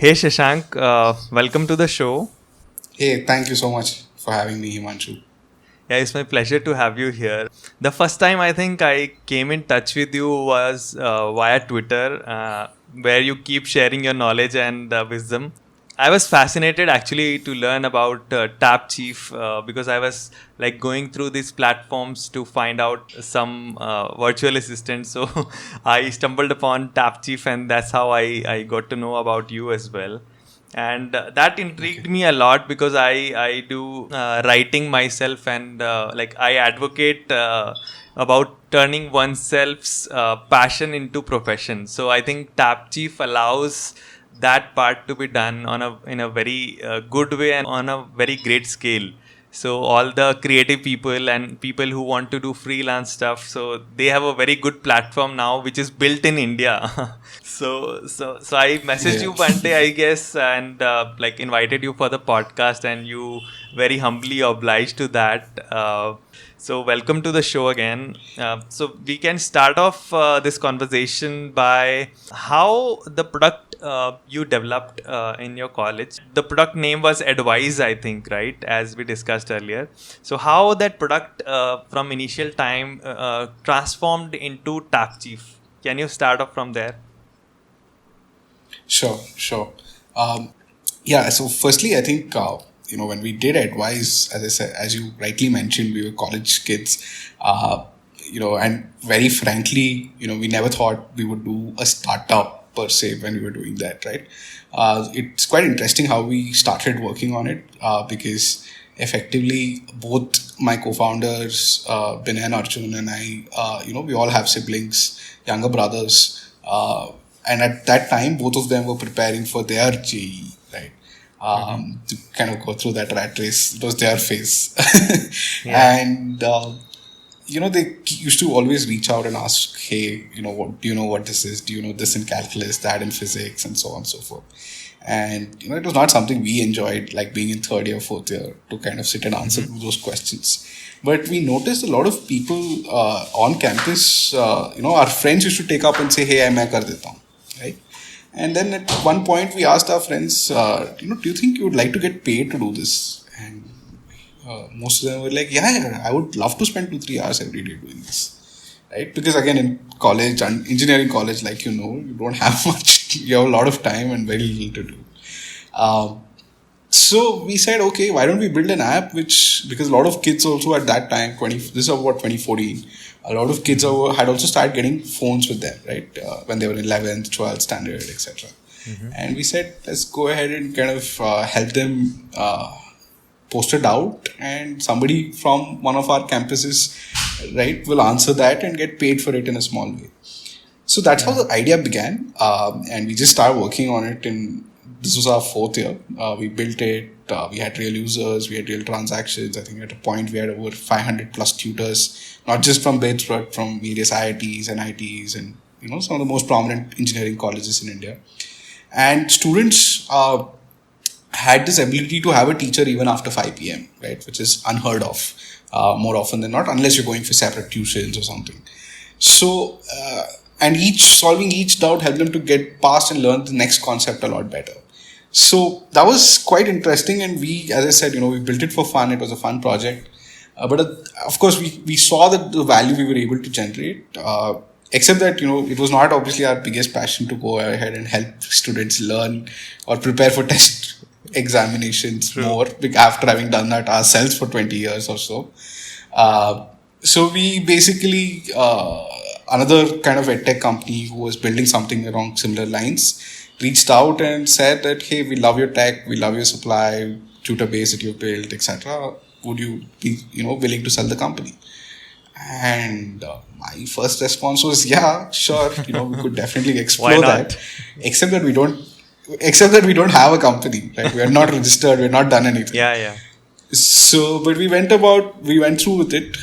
Hey Shashank, welcome to the show. Hey, thank you so much for having me, Himanshu. Yeah, it's my pleasure to have you here. The first time I think I came in touch with you was via Twitter, where you keep sharing your knowledge and wisdom. I was fascinated actually to learn about TapChief because I was like going through these platforms to find out some virtual assistants. So I stumbled upon TapChief, and that's how I got to know about you as well. And that intrigued Okay. me a lot because I do writing myself, and like I advocate about turning oneself's passion into profession. So I think TapChief allows that part to be done on a in a very good way and on a very great scale. So all the creative people and people who want to do freelance stuff, so they have a very good platform now which is built in India. So I messaged Yeah. you one day, I guess, and like invited you for the podcast, and you very humbly obliged to that. So welcome to the show again. So we can start off this conversation by how the product you developed in your college. The product name was Advise, I think, right? As we discussed earlier. So how that product from initial time transformed into TapChief? Can you start off from there? Sure. Um, yeah, so firstly, I think, when we did advise, as I said, as you rightly mentioned, we were college kids, and very frankly, we never thought we would do a startup per se when we were doing that, right? It's quite interesting how we started working on it because effectively both my co-founders, Binay and Arjun, and I, we all have siblings, younger brothers. And at that time, both of them were preparing for their JE, right? Mm-hmm. To kind of go through that rat race. It was their phase. Yeah. And, they used to always reach out and ask, hey, what do you know what this is? Do you know this in calculus, that in physics, and so on and so forth? And, it was not something we enjoyed, like being in third year, fourth year, to kind of sit and answer Mm-hmm. those questions. But we noticed a lot of people on campus, our friends used to take up and say, hey, मैं कर देता हूँ, right? And then at one point we asked our friends, do you think you would like to get paid to do this? And most of them were like, yeah, I would love to spend 2-3 hours every day doing this, right? Because again, in college and engineering college, like you don't have much. You have a lot of time and very little to do. Um, so we said, okay, why don't we build an app which, because a lot of kids also at that time, this is about 2014, a lot of kids Mm-hmm. had also started getting phones with them, right? When they were in 11th, 12th standard, etc. Mm-hmm. And we said, let's go ahead and kind of help them post it out, and somebody from one of our campuses, right, will answer that and get paid for it in a small way. So that's how Mm-hmm. the idea began, and we just started working on it. And this was our fourth year. We built it. We had real users. We had real transactions. I think at a point we had over 500 plus tutors, not just from BITS but from various IITs, NITs, and some of the most prominent engineering colleges in India. And students had this ability to have a teacher even after 5 p.m., right, which is unheard of more often than not, unless you're going for separate tuitions or something. So, and solving each doubt helped them to get past and learn the next concept a lot better. So that was quite interesting. And we, as I said, we built it for fun. It was a fun project. But of course, we saw that the value we were able to generate, except that, it was not obviously our biggest passion to go ahead and help students learn or prepare for test examinations True. more after having done that ourselves for 20 years or so. So we basically, another kind of edtech company who was building something along similar lines reached out and said that, hey, we love your tech, we love your supply, tutor base that you've built, etc. Would you be, willing to sell the company? And my first response was, yeah, sure, we could definitely Why explore that, not? except that we don't, have a company, right? We are not registered, we're not done anything. Yeah, yeah. So, but we went through with it,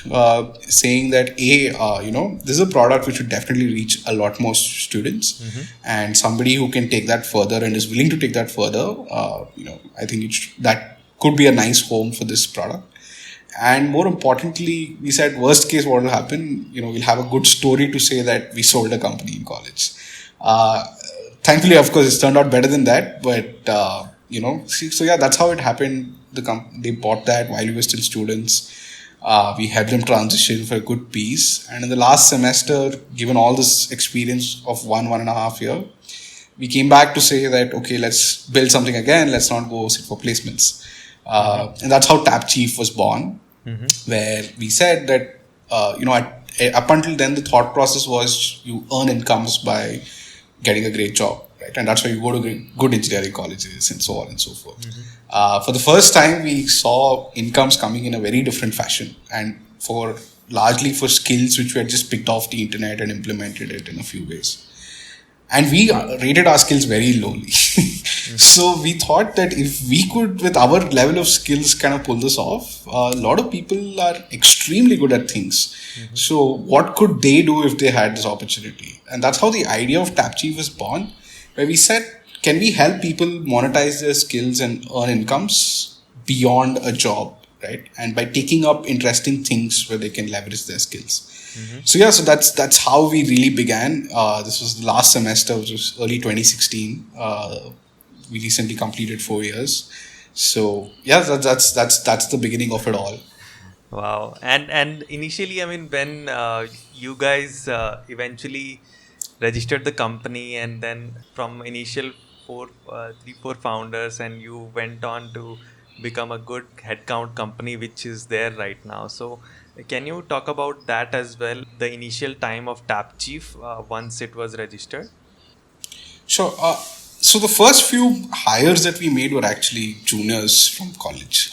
saying that this is a product which would definitely reach a lot more students, Mm-hmm. and somebody who can take that further and is willing to take that further, I think that could be a nice home for this product. And more importantly, we said worst case, what will happen? We'll have a good story to say that we sold a company in college. Uh, thankfully, of course, it's turned out better than that. But so yeah, that's how it happened. They bought that while we were still students. We helped them transition for a good piece. And in the last semester, given all this experience of 1.5 year, we came back to say that, okay, let's build something again. Let's not go sit for placements. And that's how TapChief was born, where we said that, up until then, the thought process was you earn incomes by getting a great job, right? And that's why you go to good engineering colleges and so on and so forth. For the first time, we saw incomes coming in a very different fashion, and largely for skills which we had just picked off the internet and implemented it in a few ways. And we rated our skills very lowly. So we thought that if we could, with our level of skills, kind of pull this off, a lot of people are extremely good at things. So what could they do if they had this opportunity? And that's how the idea of TapChief was born, where we said, can we help people monetize their skills and earn incomes beyond a job, right? And by taking up interesting things where they can leverage their skills. So yeah, so that's how we really began. This was the last semester, which was early 2016. We recently completed 4 years. So yeah, that's the beginning of it all. Wow. And initially, I mean, when you guys eventually registered the company, and then from initial 3-4 founders, and you went on to become a good headcount company, which is there right now. So can you talk about that as well, the initial time of TapChief once it was registered? Sure. So the first few hires that we made were actually juniors from college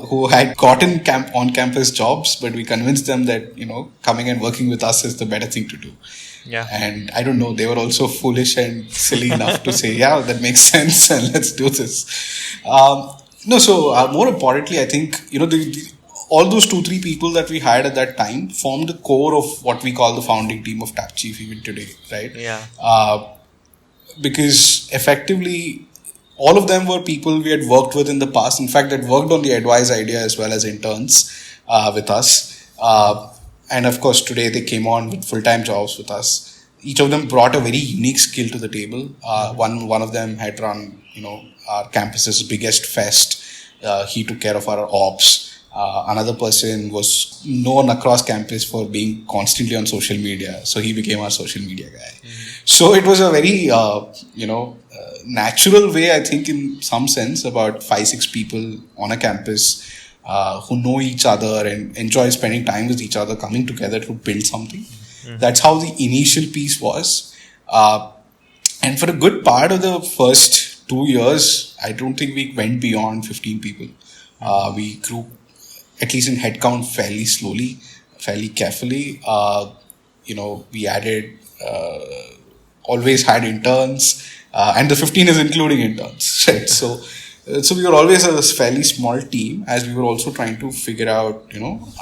who had gotten on-campus jobs, but we convinced them that, coming and working with us is the better thing to do. Yeah. And I don't know, they were also foolish and silly enough to say, yeah, that makes sense and let's do this. More importantly, I think, all those 2-3 people that we hired at that time formed the core of what we call the founding team of TapChief even today, right? Yeah. Because effectively, all of them were people we had worked with in the past. In fact, that worked on the Advise idea as well as interns with us. And of course, today they came on with full-time jobs with us. Each of them brought a very unique skill to the table. One of them had run, our campus's biggest fest. He took care of our ops. Another person was known across campus for being constantly on social media. So he became our social media guy. So it was a very, natural way, I think, in some sense, about 5-6 people on a campus who know each other and enjoy spending time with each other, coming together to build something. That's how the initial piece was. And for a good part of the first 2 years, I don't think we went beyond 15 people. We grew, at least in headcount, fairly slowly, fairly carefully. We added, always had interns, and the 15 is including interns, right? So we were always a fairly small team, as we were also trying to figure out,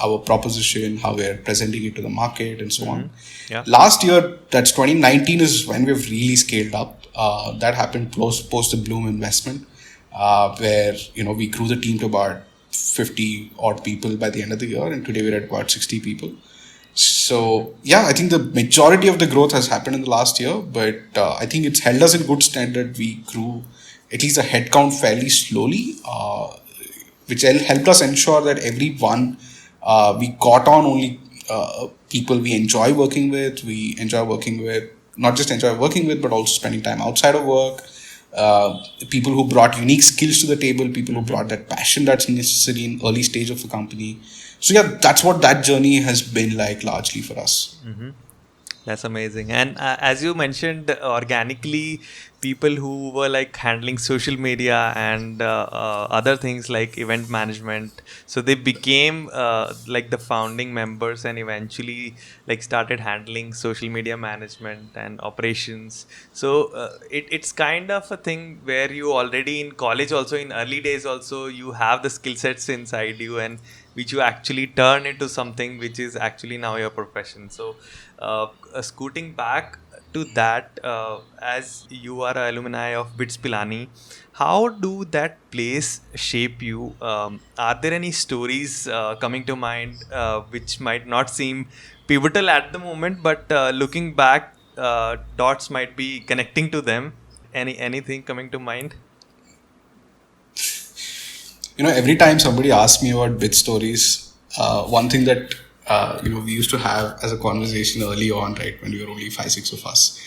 our proposition, how we're presenting it to the market, and so on. Yeah. Last year, that's 2019, is when we've really scaled up. That happened post the Bloom investment, where we grew the team to about 50 odd people by the end of the year, and today we're at about 60 people. So yeah, I think the majority of the growth has happened in the last year, but I think it's held us in good standard. We grew at least a headcount fairly slowly, which helped us ensure that everyone we got on only people we enjoy working with. We enjoy working with, not just enjoy working with, but also spending time outside of work. People who brought unique skills to the table, people who brought that passion that's necessary in early stage of the company. So yeah, that's what that journey has been like largely for us. That's amazing. And as you mentioned, organically, people who were like handling social media and other things like event management, so they became like the founding members, and eventually like started handling social media management and operations. So it's kind of a thing where you already in college, also in early days, also you have the skill sets inside you, and which you actually turn into something which is actually now your profession. So scooting back to that, as you are an alumni of BITS Pilani, how do that place shape you? Are there any stories coming to mind which might not seem pivotal at the moment, but looking back dots might be connecting to them. Anything coming to mind? Every time somebody asks me about bit stories, one thing that we used to have as a conversation early on, right, when we were only 5-6 of us,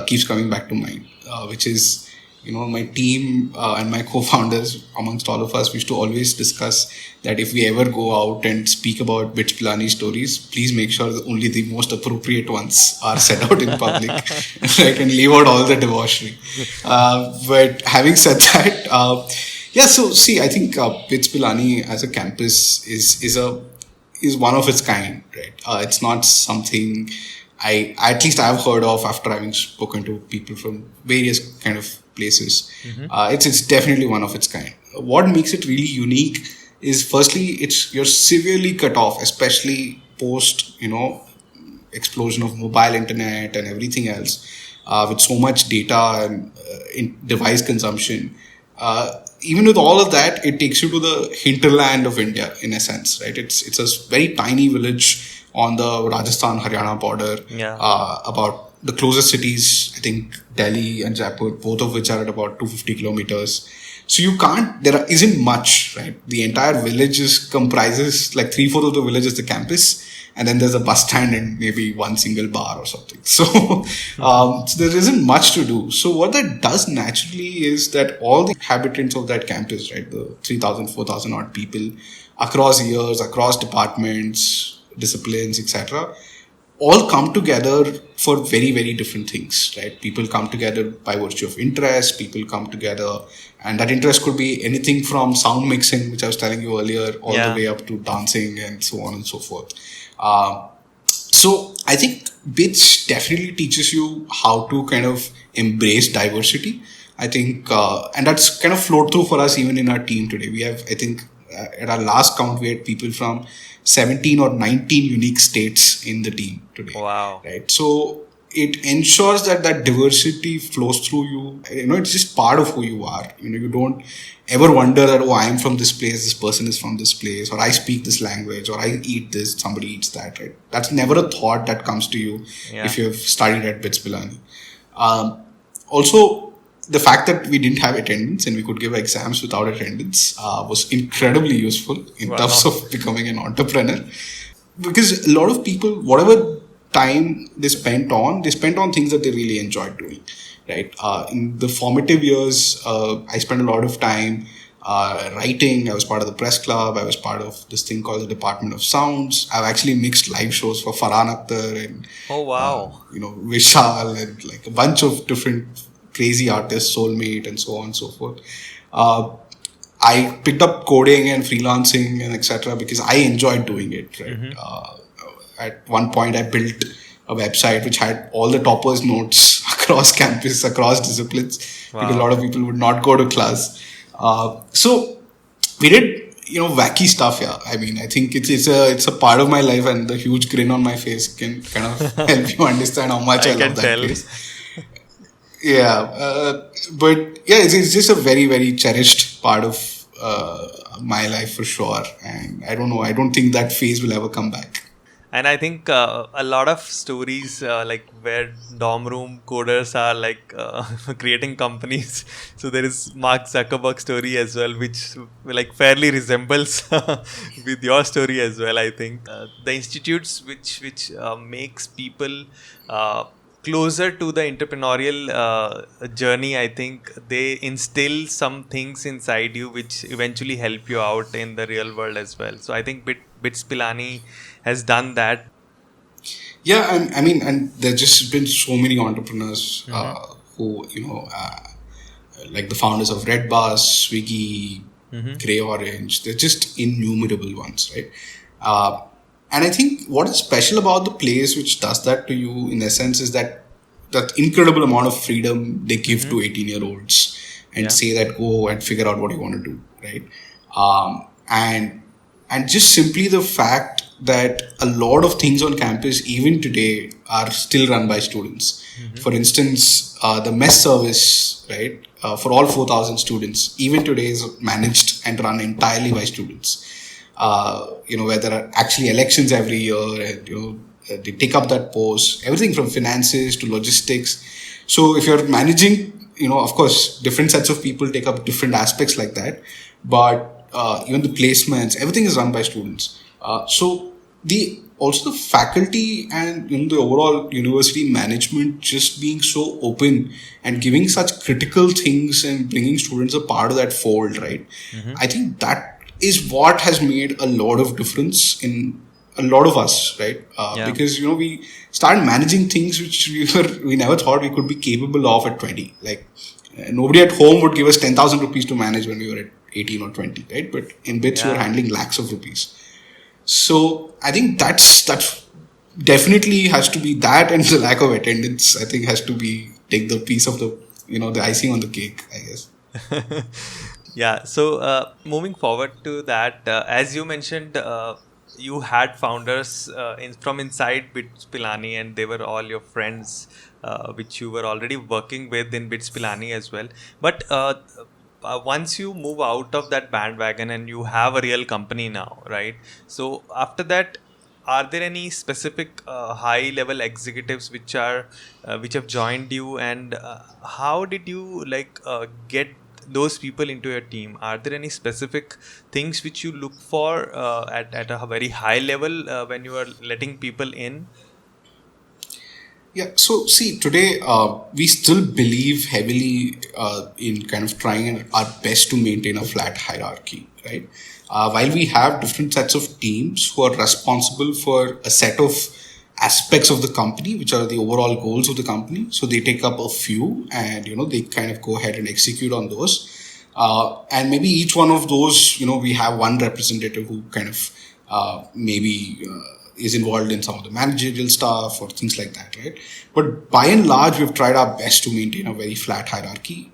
keeps coming back to mind, which is, my team and my co-founders, amongst all of us, we used to always discuss that if we ever go out and speak about Bits Pilani stories, please make sure that only the most appropriate ones are said out in public, right, and leave out all the debauchery. But having said that, so see, I think Bits Pilani as a campus is one of its kind, right? It's not something at least I've heard of after having spoken to people from various kind of places. It's definitely one of its kind. What makes it really unique is, firstly, you're severely cut off, especially post explosion of mobile internet and everything else, with so much data and device consumption. Even with all of that, it takes you to the hinterland of India, in a sense, right? It's a very tiny village on the Rajasthan-Haryana border. Yeah. About the closest cities, I think Delhi and Jaipur, both of which are at about 250 kilometers. So there isn't much, right? The entire village comprises like 3/4 of the village is the campus. And then there's a bus stand and maybe one single bar or something. So, so there isn't much to do. So what that does naturally is that all the inhabitants of that campus, right, the 3,000, 4,000 odd people across years, across departments, disciplines, etc., all come together for very, very different things, right? People come together by virtue of interest. People come together, and that interest could be anything from sound mixing, which I was telling you earlier, all the way up to dancing and so on and so forth. So I think Bits definitely teaches you how to kind of embrace diversity. I think, and that's kind of flowed through for us even in our team today. We have, I think, at our last count, we had people from 17 or 19 unique states in the team today. Wow. Right. So it ensures that diversity flows through you. It's just part of who you are. You don't ever wonder that, I am from this place, this person is from this place, or I speak this language, or I eat this, somebody eats that, right? That's never a thought that comes to you if you've studied at Bits Pilani. Also, the fact that we didn't have attendance and we could give exams without attendance was incredibly useful in terms of becoming an entrepreneur. Because a lot of people, whatever time they spent on things that they really enjoyed doing, right? In the formative years, I spent a lot of time writing. I was part of the press club. I was part of this thing called the Department of Sounds. I've actually mixed live shows for Farhan Akhtar and Vishal and like a bunch of different crazy artists, Soulmate and so on and so forth. I picked up coding and freelancing and etc. because I enjoyed doing it, right? At one point, I built a website which had all the toppers' notes across campus, across disciplines, because a lot of people would not go to class. So we did, wacky stuff. Yeah, I mean, I think it's a part of my life, and the huge grin on my face can kind of help you understand how much I love that place. But it's just a very, very cherished part of my life for sure. And I don't know. I don't think that phase will ever come back. And I think a lot of stories like where dorm room coders are like creating companies. So there is Mark Zuckerberg story as well, which like fairly resembles with your story as well. I think the institutes which makes people closer to the entrepreneurial journey, I think they instill some things inside you which eventually help you out in the real world as well. So I think Bits Pilani has done that. Yeah, and I mean, and there's just been so many entrepreneurs who, like the founders of Red Bus, Swiggy, Grey Orange, they're just innumerable ones, right? And I think what is special about the place which does that to you, in essence, is that incredible amount of freedom they give to 18-year-olds and say that go and figure out what you want to do, right? And just simply the fact that a lot of things on campus, even today, are still run by students. For instance, the mess service, right, for all 4,000 students, even today is managed and run entirely by students. Where there are actually elections every year and, they take up that post, everything from finances to logistics. So if you're managing, of course, different sets of people take up different aspects like that. But even the placements, everything is run by students. So the faculty and the overall university management just being so open and giving such critical things and bringing students a part of that fold, right? I think that is what has made a lot of difference in a lot of us, right? Because we start managing things which we never thought we could be capable of at 20. Like nobody at home would give us 10,000 rupees to manage when we were at 18 or 20, right? But in BITS we were handling lakhs of rupees. So I think that's definitely has to be that, and the lack of attendance, I think, has to be take the piece of the the icing on the cake, I guess. Yeah. So moving forward to that, as you mentioned, you had founders from inside BITS Pilani, and they were all your friends, which you were already working with in BITS Pilani as well. But once you move out of that bandwagon and you have a real company now, right? So after that, are there any specific high level executives which have joined you, and how did you get those people into your team? Are there any specific things which you look for at a very high level when you are letting people in? Yeah, so see, today we still believe heavily in kind of trying our best to maintain a flat hierarchy, right? While we have different sets of teams who are responsible for a set of aspects of the company, which are the overall goals of the company. So they take up a few and, they kind of go ahead and execute on those. And maybe each one of those, we have one representative who kind of maybe is involved in some of the managerial stuff or things like that, right? But by and large, we've tried our best to maintain a very flat hierarchy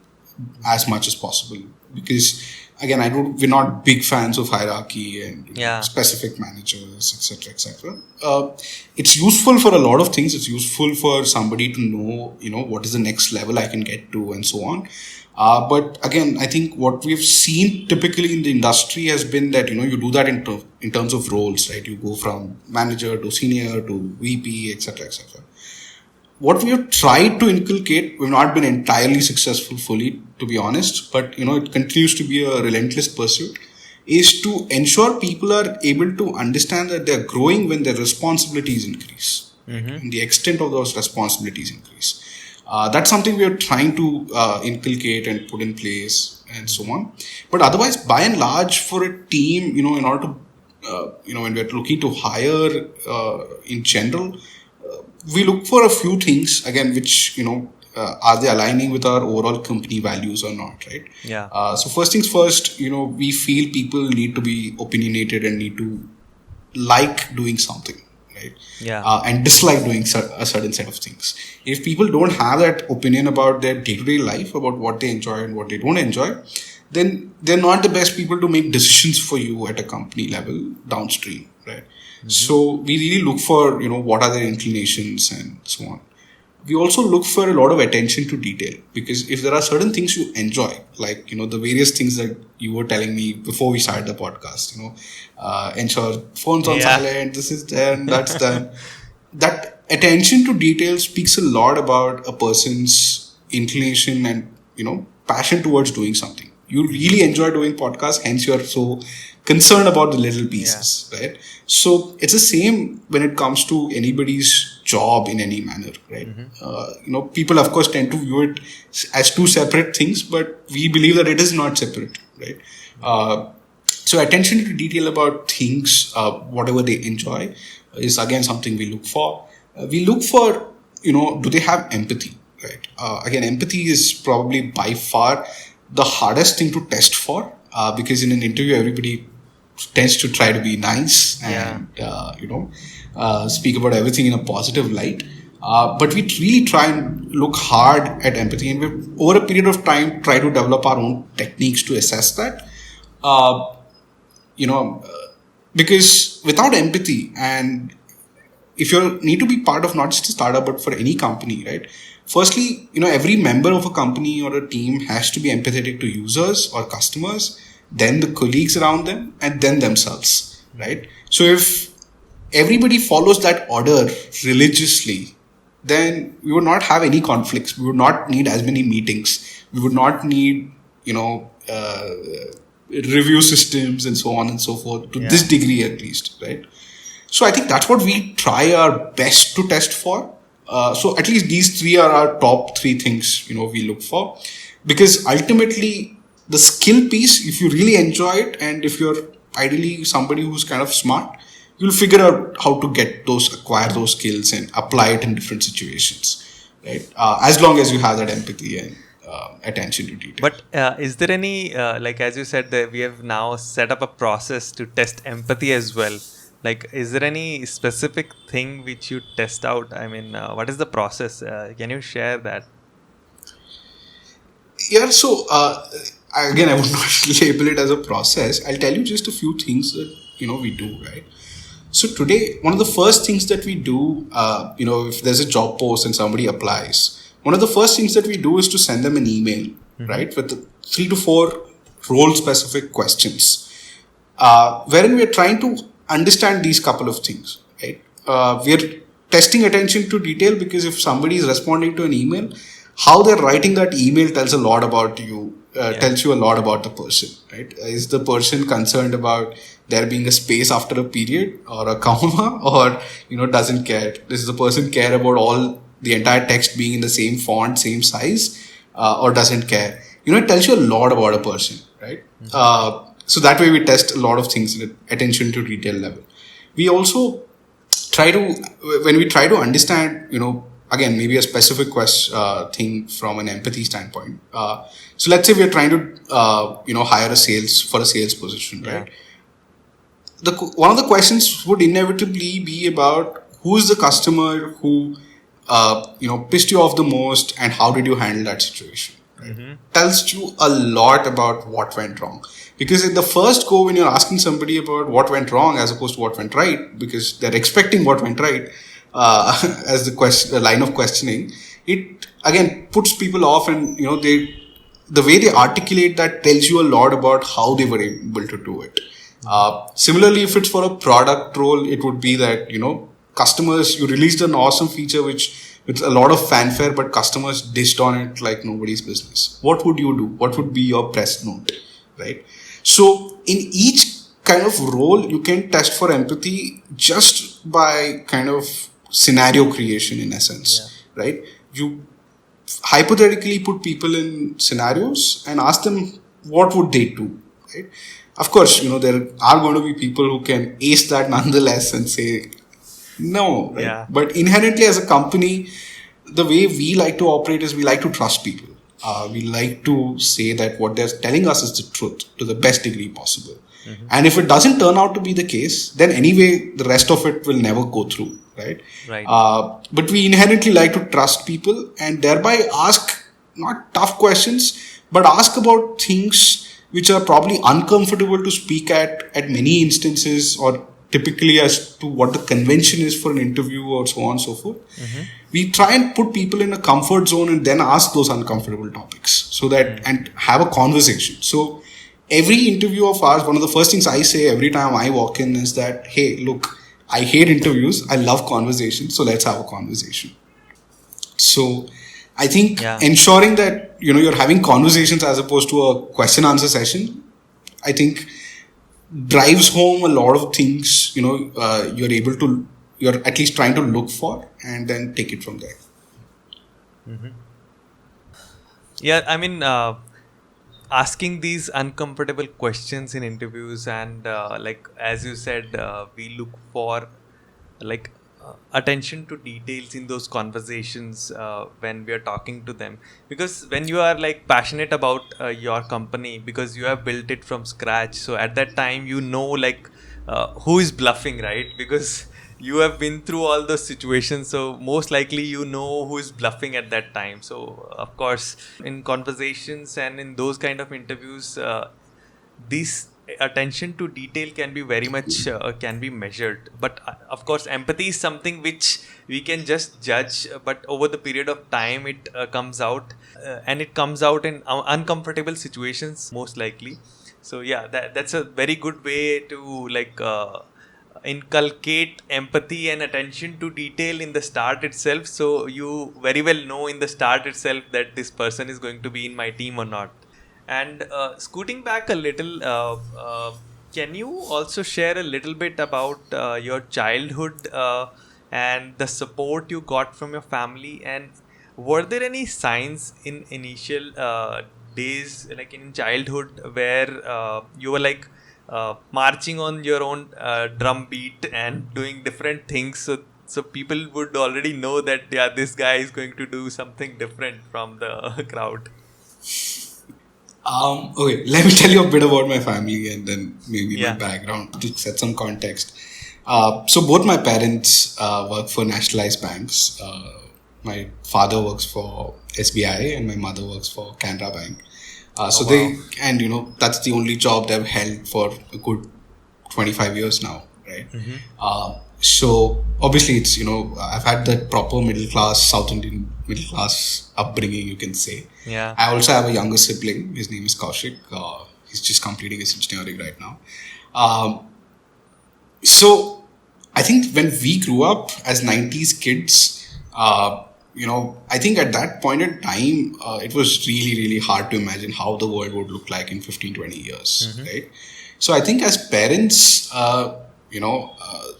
as much as possible, because again, we're not big fans of hierarchy and specific managers, etc., etc. It's useful for a lot of things. It's useful for somebody to know, what is the next level I can get to, and so on. But again, I think what we've seen typically in the industry has been that, you do that in terms of roles, right? You go from manager to senior to VP, etc., etc. What we have tried to inculcate, we've not been entirely successful fully, to be honest, but, it continues to be a relentless pursuit, is to ensure people are able to understand that they're growing when their responsibilities increase, and the extent of those responsibilities increase. That's something we are trying to inculcate and put in place and so on. But otherwise, by and large, for a team, in order to, when we're looking to hire in general, we look for a few things, again, which, are they aligning with our overall company values or not, right? Yeah. So first things first, we feel people need to be opinionated and need to like doing something. Right? Yeah. And dislike doing a certain set of things. If people don't have that opinion about their day-to-day life, about what they enjoy and what they don't enjoy, then they're not the best people to make decisions for you at a company level downstream, right? So we really look for, what are their inclinations and so on. We also look for a lot of attention to detail, because if there are certain things you enjoy, like, the various things that you were telling me before we started the podcast, ensure phones on silent, this is done, that's done. That attention to detail speaks a lot about a person's inclination and, passion towards doing something. You really enjoy doing podcasts, hence you're so concerned about the little pieces, right? So it's the same when it comes to anybody's job in any manner, right? People of course tend to view it as two separate things, but we believe that it is not separate, right? So attention to detail about things, whatever they enjoy, is again something we look for. We look for, do they have empathy, right? Again, empathy is probably by far the hardest thing to test for, because in an interview, everybody tends to try to be nice and, speak about everything in a positive light. But we really try and look hard at empathy, and we, over a period of time, try to develop our own techniques to assess that. Because without empathy, and if you need to be part of not just a startup, but for any company, right? Firstly, every member of a company or a team has to be empathetic to users or customers, then the colleagues around them, and then themselves, right? So if everybody follows that order religiously, then we would not have any conflicts. We would not need as many meetings. We would not need, review systems and so on and so forth to this degree at least, right? So I think that's what we try our best to test for. So at least these three are our top three things, we look for, because ultimately the skill piece, if you really enjoy it and if you're ideally somebody who's kind of smart, you'll figure out how to acquire those skills and apply it in different situations, right? As long as you have that empathy and attention to detail. But is there any, like as you said, that we have now set up a process to test empathy as well. Like, is there any specific thing which you test out? I mean, what is the process? Can you share that? Yeah, so again, I would not label it as a process. I'll tell you just a few things that, we do, right? So today, one of the first things that we do, if there's a job post and somebody applies, one of the first things that we do is to send them an email, right, with 3 to 4 role-specific questions, wherein we are trying to understand these couple of things, right? We are testing attention to detail because if somebody is responding to an email, how they're writing that email tells a lot about you, tells you a lot about the person, right? Is the person concerned about there being a space after a period or a comma, or, doesn't care? Does the person care about all the entire text being in the same font, same size, or doesn't care? It tells you a lot about a person, right? So that way we test a lot of things at attention to detail level. We also when we try to understand, again, maybe a specific thing from an empathy standpoint. So let's say we're trying to, hire a sales position, right? One of the questions would inevitably be about who's the customer who, pissed you off the most and how did you handle that situation? Right? Tells you a lot about what went wrong. Because in the first go, when you're asking somebody about what went wrong as opposed to what went right, because they're expecting what went right as the line of questioning, it again puts people off, and the way they articulate that tells you a lot about how they were able to do it. Similarly, if it's for a product role, it would be that customers, you released an awesome feature with a lot of fanfare, but customers dissed on it like nobody's business. What would you do? What would be your press note, right? So in each kind of role, you can test for empathy just by kind of scenario creation, in essence, right? You hypothetically put people in scenarios and ask them what would they do, right? Of course, there are going to be people who can ace that nonetheless and say no, right? Yeah. But inherently as a company, the way we like to operate is we like to trust people. We like to say that what they're telling us is the truth to the best degree possible. And if it doesn't turn out to be the case, then anyway, the rest of it will never go through, right? Right. But we inherently like to trust people and thereby ask not tough questions, but ask about things which are probably uncomfortable to speak at many instances, or typically as to what the convention is for an interview or so on and so forth. We try and put people in a comfort zone and then ask those uncomfortable topics so that and have a conversation. So every interview of ours, one of the first things I say every time I walk in is that, hey, look, I hate interviews. I love conversations. So let's have a conversation. So I think ensuring that, you're having conversations as opposed to a question answer session, I think drives home a lot of things, you're at least trying to look for and then take it from there. Yeah, I mean, asking these uncomfortable questions in interviews and like, as you said, we look for like attention to details in those conversations when we are talking to them, because when you are like passionate about your company because you have built it from scratch, so at that time like who is bluffing, right? Because you have been through all those situations, so most likely who is bluffing at that time. So of course in conversations and in those kind of interviews, this attention to detail can be very much can be measured, but of course empathy is something which we can just judge, but over the period of time it comes out and it comes out in uncomfortable situations most likely. So yeah, that's a very good way to like inculcate empathy and attention to detail in the start itself, so you very well know in the start itself that this person is going to be in my team or not. And scooting back a little, can you also share a little bit about your childhood and the support you got from your family? And were there any signs in initial days, like in childhood, where you were like marching on your own drum beat and doing different things, so people would already know that yeah, this guy is going to do something different from the crowd? Okay, let me tell you a bit about my family and then maybe Yeah. my background to set some context. So both my parents work for nationalized banks. My father works for SBI and my mother works for Canara Bank. So wow. they, and you know, that's the only job they've held for a good 25 years now, right? So obviously it's, you know, I've had that proper middle class, South Indian middle class upbringing, you can say. Yeah. I also have a younger sibling. His name is Kaushik. He's just completing his engineering right now. So I think when we grew up as 90s kids, you know, I think at that point in time, it was really, really hard to imagine how the world would look like in 15, 20 years, right? So I think as parents, you know,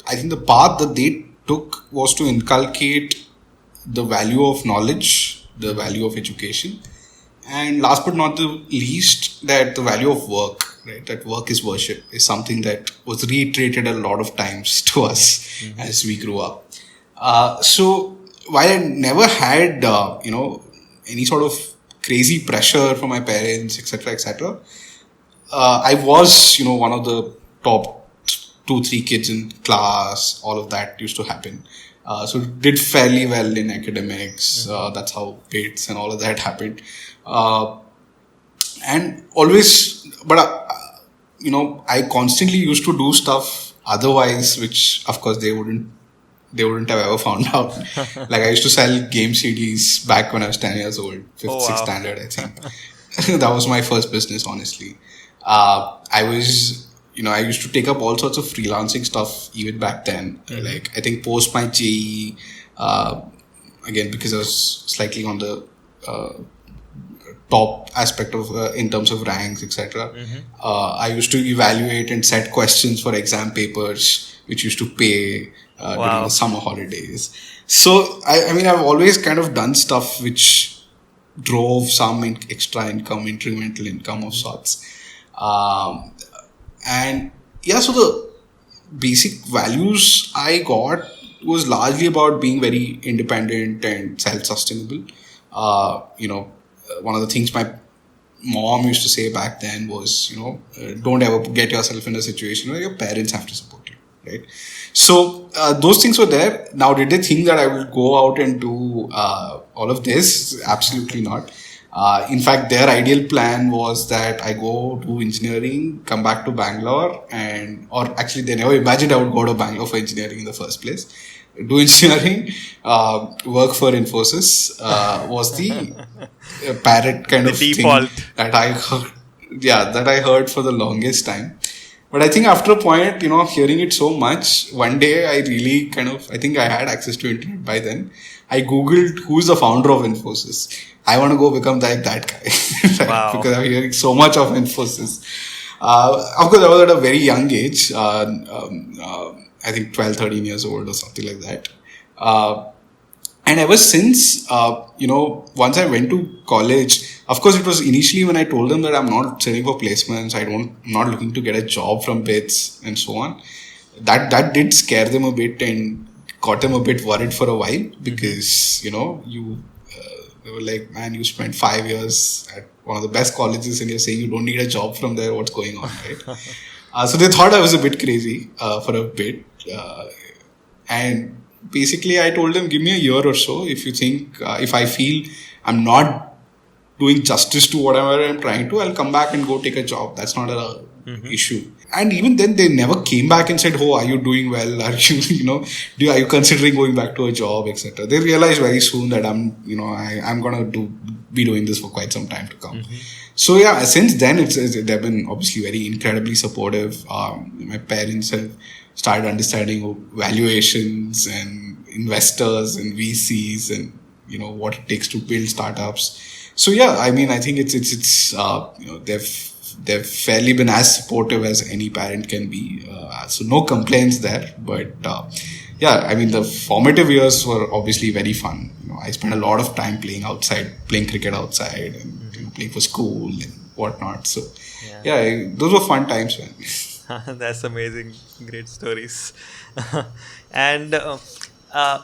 I think the path that they took was to inculcate the value of knowledge, the value of education, and last but not the least, that the value of work, right? That work is worship is something that was reiterated a lot of times to us as we grew up. So while I never had, you know, any sort of crazy pressure from my parents, etc., I was, you know, one of the top 2-3 kids in class. All of that used to happen. So did fairly well in academics. That's how grades and all of that happened. And always, but you know, I constantly used to do stuff otherwise, which of course they wouldn't have ever found out. Like I used to sell game CDs back when I was 10 years old, 5th, Oh, 6th wow. standard, I think. That was my first business, honestly. I was, you know, I used to take up all sorts of freelancing stuff even back then. Like I think post my JEE, again, because I was slightly on the top aspect of in terms of ranks, etc. I used to evaluate and set questions for exam papers, which used to pay during Wow. the summer holidays. So I mean, I've always kind of done stuff which drove some extra income, incremental income of sorts. And yeah, so the basic values I got was largely about being very independent and self-sustainable. You know, one of the things my mom used to say back then was, you know, don't ever get yourself in a situation where your parents have to support you, right? So those things were there. Now, did they think that I would go out and do all of this? Absolutely not. In fact, their ideal plan was that I go do engineering, come back to Bangalore, or actually they never imagined I would go to Bangalore for engineering in the first place. Do engineering, work for Infosys, was the parrot kind The of default. thing that I heard, that I heard for the longest time. But I think after a point, you know, hearing it so much, one day I really I think I had access to internet by then. I Googled who's the founder of Infosys. I want to go become like that guy. Right? Wow. Because I'm hearing so much of Infosys. Of course, I was at a very young age. I think 12, 13 years old or something like that. And ever since, you know, once I went to college, of course, it was initially when I told them that I'm not sitting for placements, I'm not looking to get a job from BITS and so on. That did scare them a bit and got them a bit worried for a while because, you know, they were like, man, you spent 5 years at one of the best colleges and you're saying you don't need a job from there. What's going on, right? So they thought I was a bit crazy for a bit. And basically, I told them, give me a year or so. If you think, if I feel I'm not doing justice to whatever I'm trying to, I'll come back and go take a job. That's not a issue. And even then, they never came back and said, oh, are you doing well? Are you, you know, are you considering going back to a job, etc. They realized very soon that I'm going to be doing this for quite some time to come. So yeah, since then they've been obviously very incredibly supportive. My parents have started understanding valuations and investors and VCs and what it takes to build startups. So yeah, I mean, I think it's they've fairly been as supportive as any parent can be. So no complaints there. But yeah, I mean, the formative years were obviously very fun. I spent a lot of time playing outside, playing cricket outside, and playing for school and whatnot. So yeah, those were fun times, man. That's amazing. Great stories. And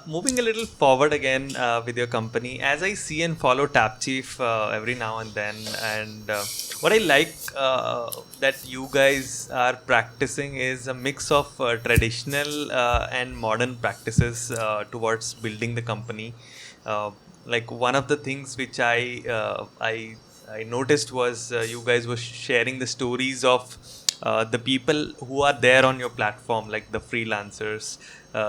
moving a little forward again with your company, as I see and follow TapChief every now and then, and what I like that you guys are practicing is a mix of traditional and modern practices towards building the company. Like one of the things which I noticed was you guys were sharing the stories of the people who are there on your platform, like the freelancers.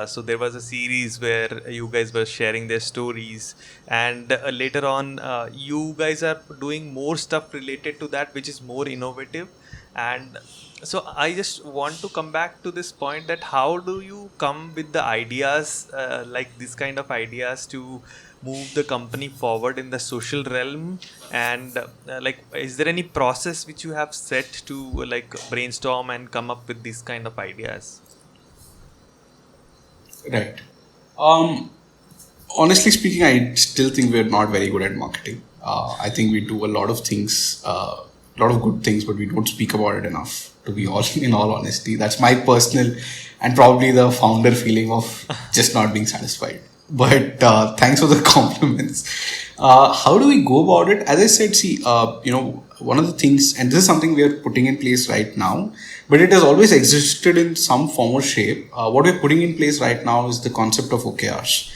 So there was a series where you guys were sharing their stories, and later on you guys are doing more stuff related to that, which is more innovative. And so I just want to come back to this point, that how do you come with the ideas like this kind of ideas to move the company forward in the social realm? And like, is there any process which you have set to like brainstorm and come up with these kind of ideas? Right. Honestly speaking, I still think we're not very good at marketing. I think we do a lot of things, a lot of good things, but we don't speak about it enough. To be all in all honesty, that's my personal and probably the founder feeling of just not being satisfied. But thanks for the compliments. How do we go about it? As I said, see, one of the things, and this is something we are putting in place right now, but it has always existed in some form or shape. What we're putting in place right now is the concept of OKRs,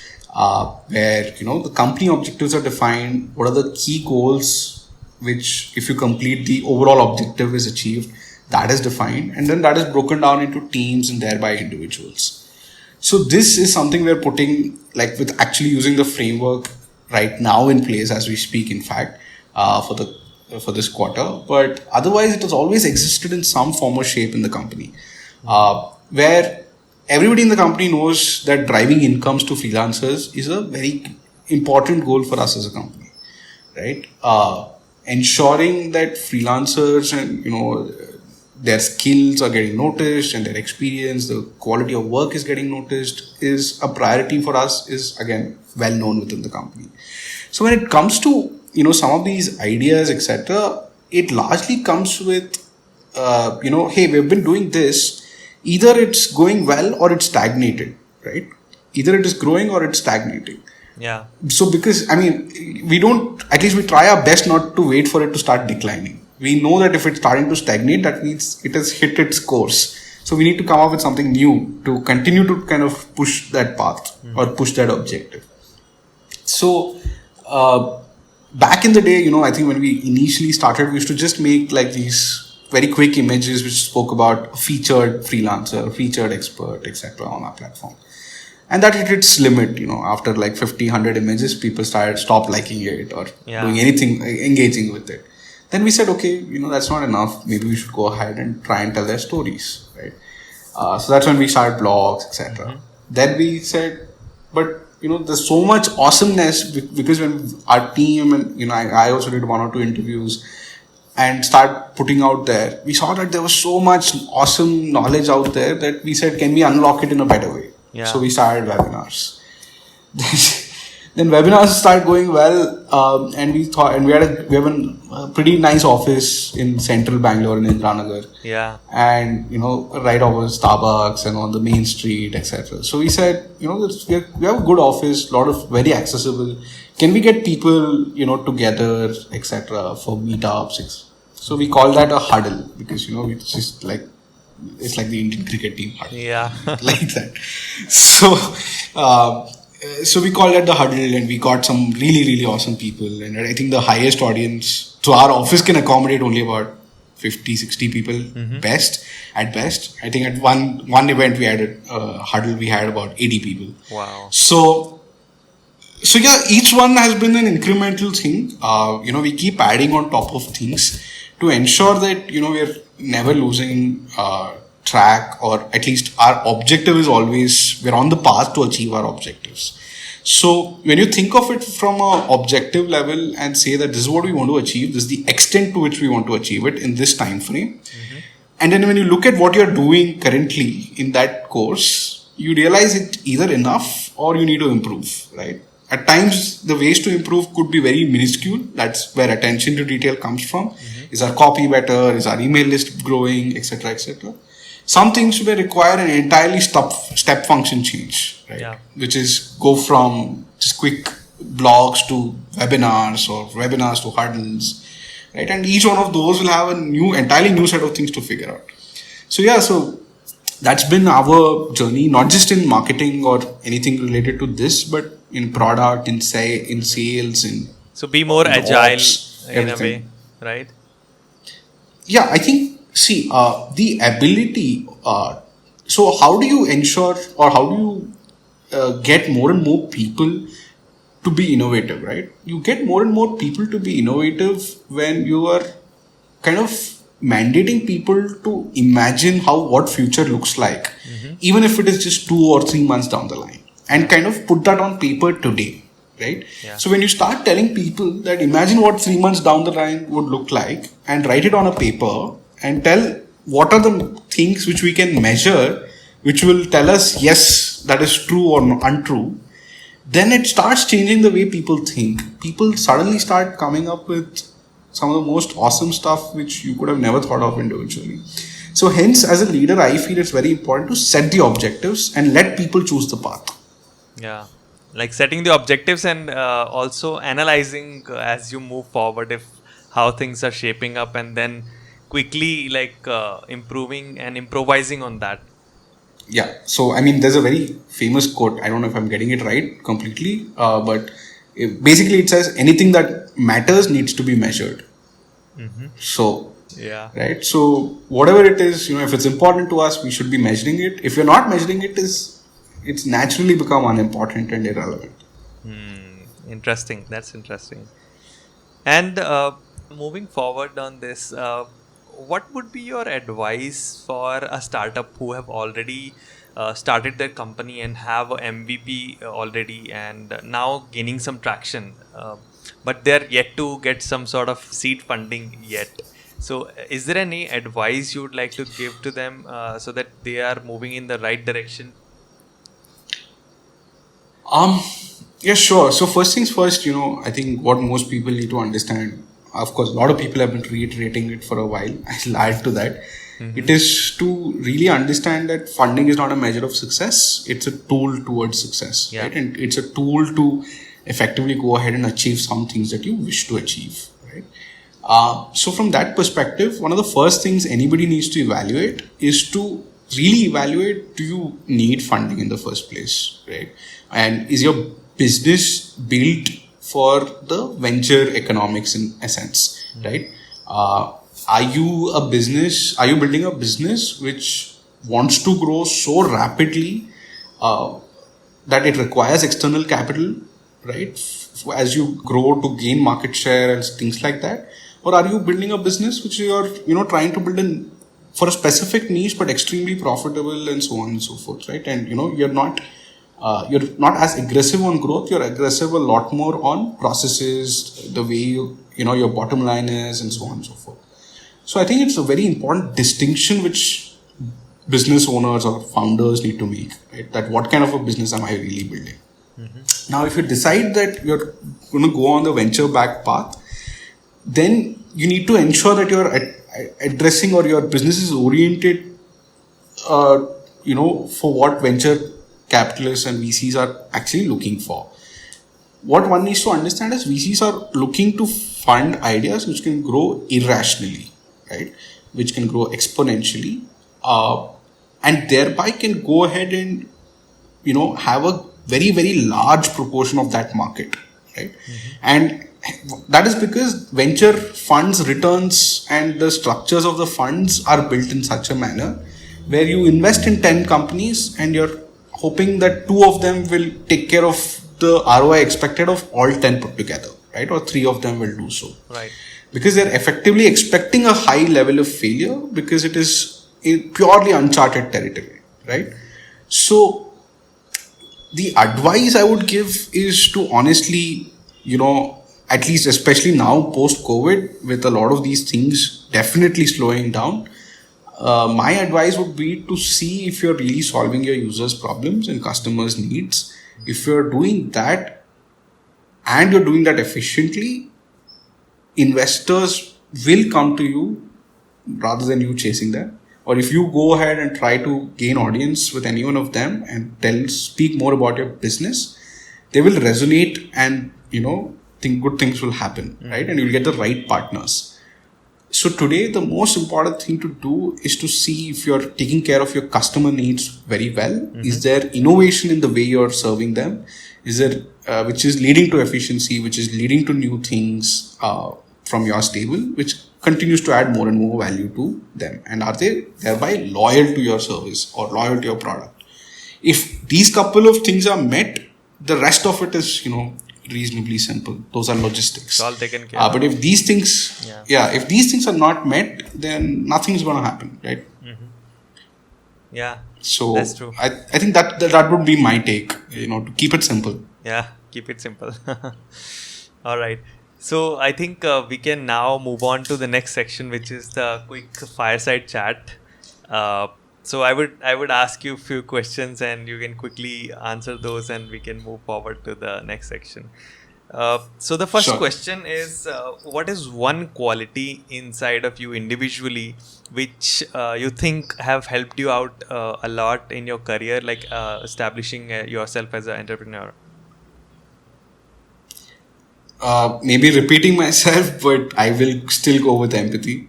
where the company objectives are defined. What are the key goals, which if you complete, the overall objective is achieved. That is defined, and then that is broken down into teams and thereby individuals. So this is something we're putting, like, with actually using the framework right now in place as we speak, in fact, for this quarter. But otherwise, it has always existed in some form or shape in the company, where everybody in the company knows that driving incomes to freelancers is a very important goal for us as a company, right? Ensuring that freelancers and their skills are getting noticed and their experience, the quality of work is getting noticed, is a priority for us, is again well known within the company. So when it comes to some of these ideas, etc., it largely comes with hey, we've been doing this. Either it's going well or it's stagnated, right? Either it is growing or it's stagnating. Yeah. So because we don't, at least we try our best not to wait for it to start declining. We know that if it's starting to stagnate, that means it has hit its course. So we need to come up with something new to continue to kind of push that path or push that objective. So back in the day, I think when we initially started, we used to just make like these very quick images which spoke about a featured freelancer, featured expert, etc. on our platform. And that hit its limit, after like 50, 100 images, people stopped liking it or doing anything, engaging with it. Then we said, okay, that's not enough. Maybe we should go ahead and try and tell their stories, right? So that's when we started blogs, etc. Then we said, but there's so much awesomeness because when our team and I also did 1 or 2 interviews and start putting out there, we saw that there was so much awesome knowledge out there that we said, can we unlock it in a better way? Yeah. So we started webinars. Then webinars started going well, and we have a pretty nice office in central Bangalore in Indiranagar. Yeah. And right over Starbucks and on the main street, etc. So we said, we have a good office, a lot of very accessible. Can we get people together, etc. for meetups? So we call that a huddle because it's just like, it's like the Indian cricket team huddle. Yeah. Like that. So we called that the huddle, and we got some really, really awesome people. And I think the highest audience, so our office can accommodate only about 50, 60 people best. I think at one event we had a huddle, we had about 80 people. Wow. So So yeah, each one has been an incremental thing. We keep adding on top of things to ensure that, we're never losing track, or at least our objective is always, we're on the path to achieve our objectives. So when you think of it from a objective level and say that this is what we want to achieve, this is the extent to which we want to achieve it in this time frame. Mm-hmm. And then when you look at what you're doing currently in that course, you realize it's either enough or you need to improve, right? At times, the ways to improve could be very minuscule. That's where attention to detail comes from. Mm-hmm. Is our copy better? Is our email list growing? Etc. Etc. Some things may require an entirely step function change, right? Yeah. Which is go from just quick blogs to webinars, or webinars to huddles, right? And each one of those will have entirely new set of things to figure out. So that's been our journey, not just in marketing or anything related to this, but in product, in sales, so be more agile ops, in everything. A way, right? Yeah, I think, the ability, so how do you ensure, or how do you get more and more people to be innovative, right? You get more and more people to be innovative when you are kind of mandating people to imagine what future looks like, mm-hmm. even if it is just 2 or 3 months down the line, and kind of put that on paper today, right? Yeah. So when you start telling people that imagine what 3 months down the line would look like, and write it on a paper and tell what are the things which we can measure, which will tell us yes, that is true or untrue, then it starts changing the way people think. People suddenly start coming up with some of the most awesome stuff which you could have never thought of individually. So hence, as a leader, I feel it's very important to set the objectives and let people choose the path. Yeah, like setting the objectives and also analyzing as you move forward how things are shaping up, and then quickly improving and improvising on that. Yeah, so I mean, there's a very famous quote. I don't know if I'm getting it right completely, but basically it says anything that matters needs to be measured. Mm-hmm. So, yeah, right. So whatever it is, if it's important to us, we should be measuring it. If you're not measuring it, it's naturally become unimportant and irrelevant. Interesting. That's interesting. And moving forward on this, what would be your advice for a startup who have already started their company and have a MVP already and now gaining some traction, but they're yet to get some sort of seed funding yet? So is there any advice you would like to give to them so that they are moving in the right direction? Yeah, sure. So first things first, I think what most people need to understand, of course, a lot of people have been reiterating it for a while. I'll add to that. Mm-hmm. It is to really understand that funding is not a measure of success. It's a tool towards success, yeah. Right? And it's a tool to effectively go ahead and achieve some things that you wish to achieve, right? So from that perspective, one of the first things anybody needs to evaluate is to really evaluate, do you need funding in the first place, right? And is your business built for the venture economics in essence, right? Are you building a business which wants to grow so rapidly that it requires external capital, right? As you grow to gain market share and things like that? Or are you building a business which you are, trying to build for a specific niche, but extremely profitable and so on and so forth, right? And, you're not as aggressive on growth. You're aggressive a lot more on processes, the way your bottom line is, and so on and so forth. So I think it's a very important distinction which business owners or founders need to make, right? That what kind of a business am I really building? Mm-hmm. Now, if you decide that you're going to go on the venture-backed path, then you need to ensure that you're addressing, or your business is oriented, for what venture capitalists and VCs are actually looking for. What one needs to understand is VCs are looking to fund ideas which can grow irrationally, right? Which can grow exponentially, and thereby can go ahead and, have a very, very large proportion of that market, right? Mm-hmm. And that is because venture funds returns and the structures of the funds are built in such a manner where you invest in 10 companies and you're hoping that 2 of them will take care of the ROI expected of all 10 put together, right? Or 3 of them will do so. Right. Because they're effectively expecting a high level of failure because it is purely uncharted territory, right? So the advice I would give is to honestly, at least especially now post-COVID, with a lot of these things definitely slowing down, my advice would be to see if you're really solving your users' problems and customers' needs. If you're doing that and you're doing that efficiently, investors will come to you rather than you chasing them. Or if you go ahead and try to gain audience with any one of them and speak more about your business, they will resonate and, think good things will happen, right? And you'll get the right partners. So today, the most important thing to do is to see if you're taking care of your customer needs very well. Is there innovation in the way you're serving them? Is there, which is leading to efficiency, which is leading to new things from your stable, which continues to add more and more value to them? And are they thereby loyal to your service or loyal to your product? If these couple of things are met, the rest of it is, reasonably simple. Those are logistics. It's all taken care But if these things, if these things are not met, then nothing's going to happen, right? Yeah. So that's true. I think that would be my take, to keep it simple. Yeah, keep it simple. All right. So I think we can now move on to the next section, which is the quick fireside chat. So I would ask you a few questions and you can quickly answer those and we can move forward to the next section. So the first question is, what is one quality inside of you individually which you think have helped you out a lot in your career, like establishing yourself as an entrepreneur? Maybe repeating myself, but I will still go with empathy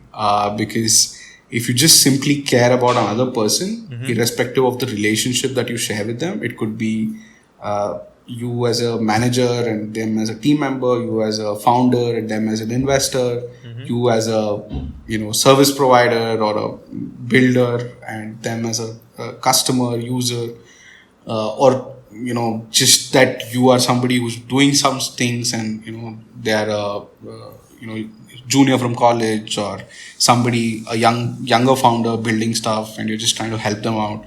because if you just simply care about another person, irrespective of the relationship that you share with them, it could be you as a manager and them as a team member, you as a founder and them as an investor, you as a service provider or a builder and them as a customer, user, or just that you are somebody who's doing some things and they are a junior from college or somebody, a younger founder building stuff, and you're just trying to help them out,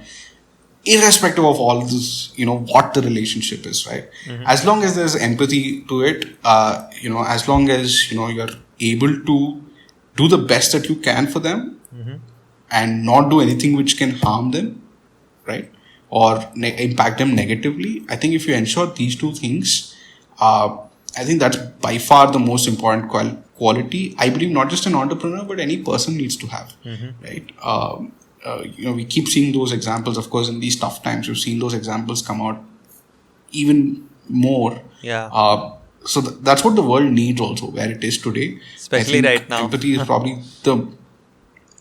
irrespective of all this, what the relationship is, right? As long as there's empathy to it, as long as you're able to do the best that you can for them and not do anything which can harm them, right, or impact them negatively. I think if you ensure these two things, I think that's by far the most important quality. I believe not just an entrepreneur, but any person needs to have, right? We keep seeing those examples. Of course, in these tough times, we've seen those examples come out even more. Yeah. So that's what the world needs also, where it is today. Especially right now. Empathy is probably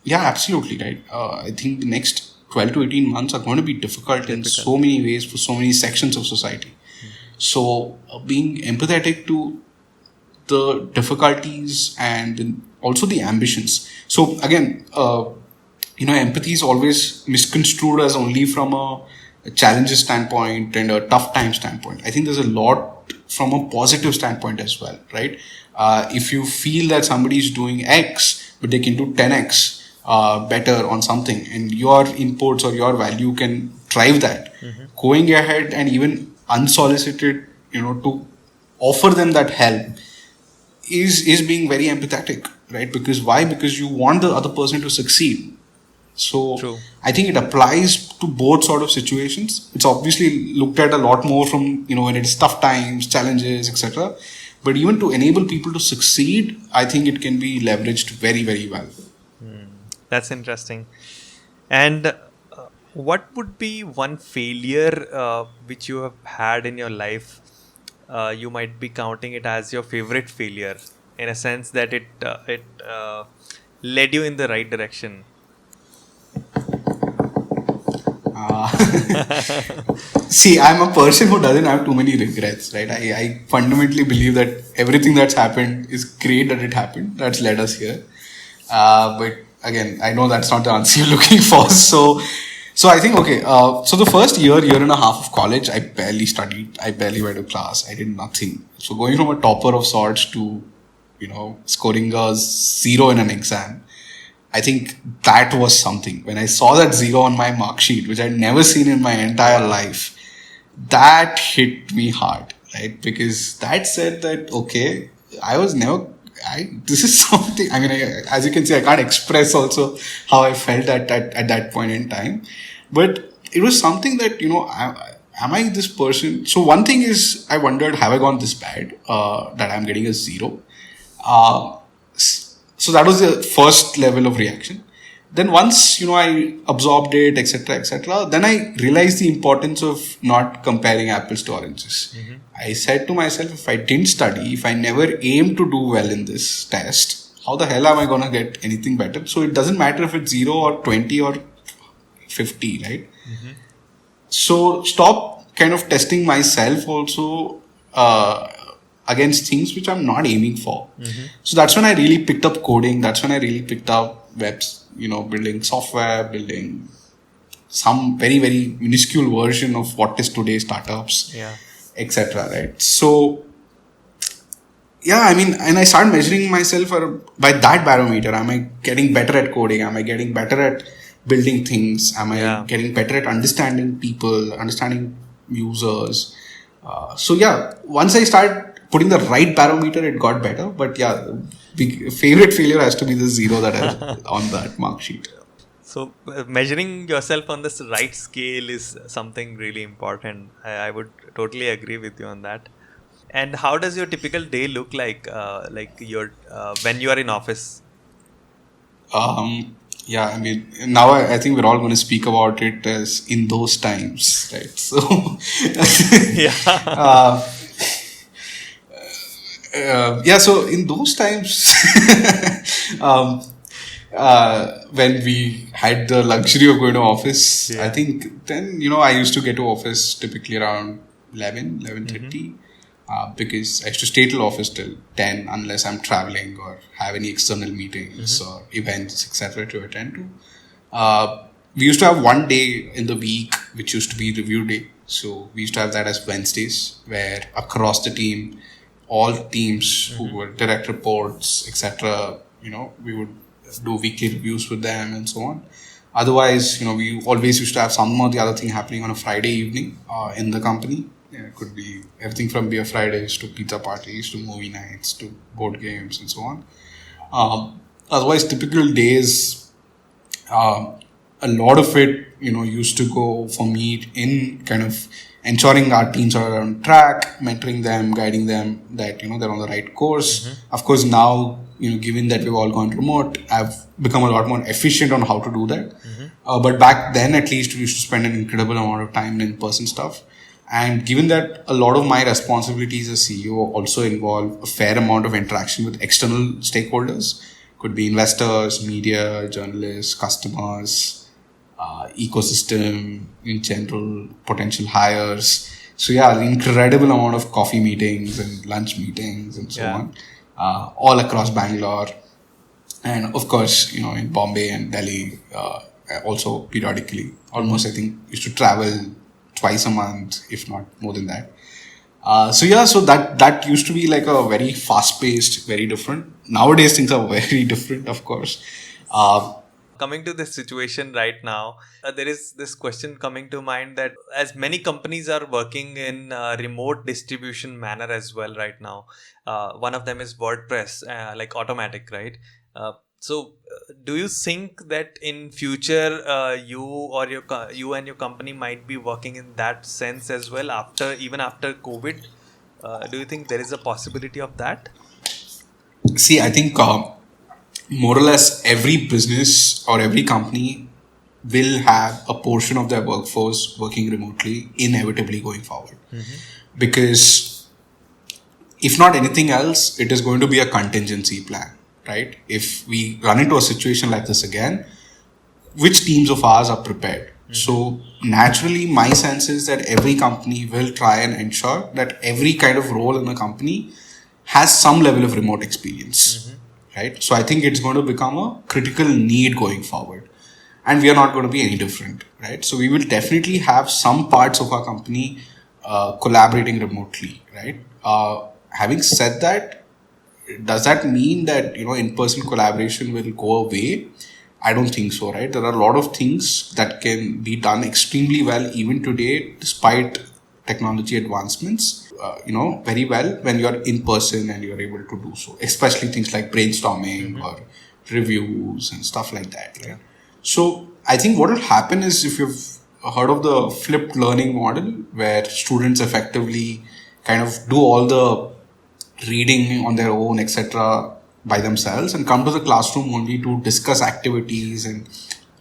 yeah, absolutely right. I think the next 12 to 18 months are going to be difficult in so many ways for so many sections of society. So being empathetic to the difficulties and also the ambitions. So again, empathy is always misconstrued as only from a challenges standpoint and a tough time standpoint. I think there's a lot from a positive standpoint as well, right? If you feel that somebody is doing X, but they can do 10X better on something, and your inputs or your value can drive that, going ahead and even unsolicited, to offer them that help is being very empathetic, right? Because why? Because you want the other person to succeed. So True. I think it applies to both sort of situations. It's obviously looked at a lot more from, when it's tough times, challenges, etc. But even to enable people to succeed, I think it can be leveraged very, very well. That's interesting. And what would be one failure which you have had in your life? You might be counting it as your favorite failure, in a sense that it led you in the right direction. See, I'm a person who doesn't have too many regrets, right? I fundamentally believe that everything that's happened is great that it happened. That's led us here. But again, I know that's not the answer you're looking for. So So I think, okay, so the first year and a half of college, I barely studied. I barely went to class. I did nothing. So going from a topper of sorts to, scoring a 0 in an exam, I think that was something. When I saw that 0 on my mark sheet, which I'd never seen in my entire life, that hit me hard, right? Because that said that, okay, this is something, I mean, as you can see, I can't express also how I felt at that point in time. But it was something that, am I this person? So one thing is, I wondered, have I gone this bad, that I'm getting a 0? So that was the first level of reaction. Then once, I absorbed it, etc., then I realized the importance of not comparing apples to oranges. I said to myself, if I didn't study, if I never aim to do well in this test, how the hell am I going to get anything better? So it doesn't matter if it's 0 or 20 or 50, right? So stop kind of testing myself also against things which I'm not aiming for. So that's when I really picked up coding. That's when I really picked up webs, building software, building some very, very minuscule version of what is today's startups, etc. Right? So, yeah, I mean, and I started measuring myself by that barometer. Am I getting better at coding? Am I getting better at building things? Am I getting better at understanding people, understanding users? So yeah, once I started putting the right barometer, it got better. But yeah, the favorite failure has to be the 0 that is on that mark sheet. So measuring yourself on this right scale is something really important. I would totally agree with you on that. And how does your typical day look like your when you are in office? Yeah, I mean, now I think we're all going to speak about it as in those times, right? So, so in those times, when we had the luxury of going to office, I think then, I used to get to office typically around 11:30. Because I used to stay till office till 10 unless I'm traveling or have any external meetings or events, etc. to attend to. We used to have one day in the week which used to be review day. So we used to have that as Wednesdays, where across the team, all teams who were direct reports, etc., we would do weekly reviews with them and so on. Otherwise, we always used to have some or the other thing happening on a Friday evening in the company. Yeah, it could be everything from beer Fridays to pizza parties to movie nights to board games and so on. Otherwise, typical days, a lot of it, used to go for me in kind of ensuring our teams are on track, mentoring them, guiding them that, they're on the right course. Of course, now, given that we've all gone remote, I've become a lot more efficient on how to do that. But back then, at least, we used to spend an incredible amount of time in in-person stuff. And given that a lot of my responsibilities as CEO also involve a fair amount of interaction with external stakeholders, could be investors, media, journalists, customers, ecosystem in general, potential hires. So yeah, an incredible amount of coffee meetings and lunch meetings and so on, all across Bangalore. And of course, in Bombay and Delhi, also periodically, almost I think used to travel twice a month, if not more than that. So that used to be like a very fast-paced, very different. Nowadays, things are very different, of course. Coming to this situation right now, there is this question coming to mind that as many companies are working in remote distribution manner as well right now. One of them is WordPress, like Automatic, right? So, do you think that in future you and your company might be working in that sense as well even after COVID? Do you think there is a possibility of that? See, I think more or less every business or every company will have a portion of their workforce working remotely inevitably going forward. Because if not anything else, it is going to be a contingency plan. Right? If we run into a situation like this again, which teams of ours are prepared? So naturally, my sense is that every company will try and ensure that every kind of role in a company has some level of remote experience. Right? So I think it's going to become a critical need going forward. and we are not going to be any different, right? So we will definitely have some parts of our company collaborating remotely, right? Having said that, does that mean that in-person collaboration will go away? I don't think so, right? There are a lot of things that can be done extremely well even today, despite technology advancements. Very well when you're in person and you're able to do so, especially things like brainstorming or reviews and stuff like that. Right? So I think what will happen is, if you've heard of the flipped learning model, where students effectively kind of do all the reading on their own, etc., by themselves, and come to the classroom only to discuss activities and